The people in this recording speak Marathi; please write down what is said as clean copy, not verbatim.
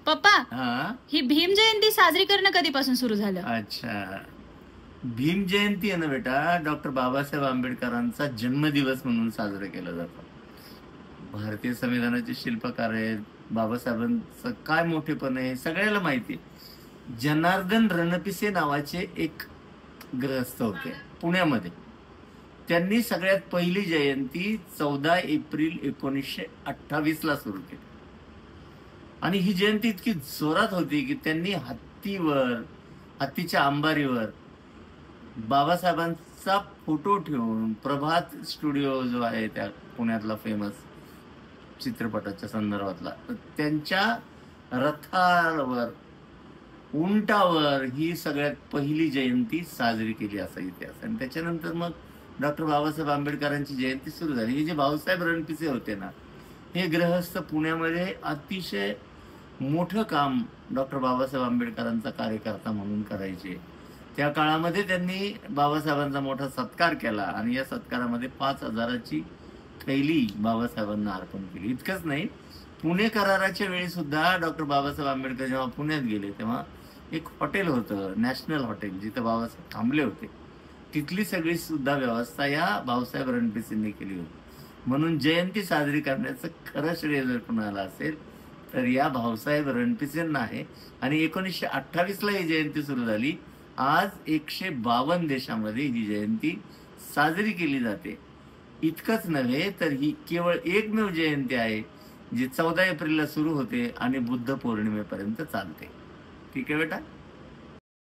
पप्पा, हा. ही भीम जयंती साजरी करणं कधीपासून सुरू झालं? अच्छा. भीम जयंती आहे ना बेटा, डॉक्टर बाबासाहेब आंबेडकरांचा जन्मदिवस म्हणून साजरा केला जातो. भारतीय संविधानाचे शिल्पकार आहेत. बाबासाहेबांचं काय मोठेपण आहे सगळ्याला माहिती आहे. जनार्दन रणपिसे नावाचे एक गृहस्थ होते पुण्यामध्ये. त्यांनी सगळ्यात पहिली जयंती 14 एप्रिल 1928 ला सुरू केली. आणि ही जयंती इतकी जोरात होती की त्यांनी हत्तीच्या अंबारीवर बाबासाहेबांचा फोटो ठेवून प्रभात स्टुडिओ जो आहे त्या पुण्यातला फेमस चित्रपटाच्या संदर्भातला, तर त्यांच्या रथावर उंटावर ही सगळ्यात पहिली जयंती साजरी केली असा इतिहास. आणि त्याच्यानंतर मग डॉक्टर बाबासाहेब आंबेडकरांची जयंती सुरू झाली. हे जे भाऊसाहेब रणपिसे होते ना, हे गृहस्थ पुण्यामध्ये अतिशय मोठं काम डॉक्टर बाबासाहेब आंबेडकरांचा कार्यकर्ता म्हणून करायचे. त्या काळामध्ये त्यांनी बाबासाहेबांचा मोठा सत्कार केला आणि या सत्कारामध्ये 5,000ची थैली बाबासाहेबांना अर्पण केली. इतकंच नाही, पुणे कराराच्या वेळी सुद्धा डॉक्टर बाबासाहेब आंबेडकर जेव्हा पुण्यात गेले तेव्हा एक हॉटेल होतं, नॅशनल हॉटेल, जिथं बाबासाहेब थांबले होते. तिथली सगळी सुद्धा व्यवस्था या भाऊसाहेब रणपिसेंनी केली होती. म्हणून जयंती साजरी करण्याचं खरं श्रेय जर कुणाला असेल तर या भाऊसाहेब रणपिसेंना आहे. आणि 1928 ला ही जयंती सुरू झाली. आज 152 देशामध्ये ही जयंती साजरी केली जाते. इतकंच नव्हे तर ही केवळ एकमेव जयंती आहे जी 14 एप्रिलला सुरू होते आणि बुद्ध पौर्णिमेपर्यंत चालते. ठीक आहे बेटा.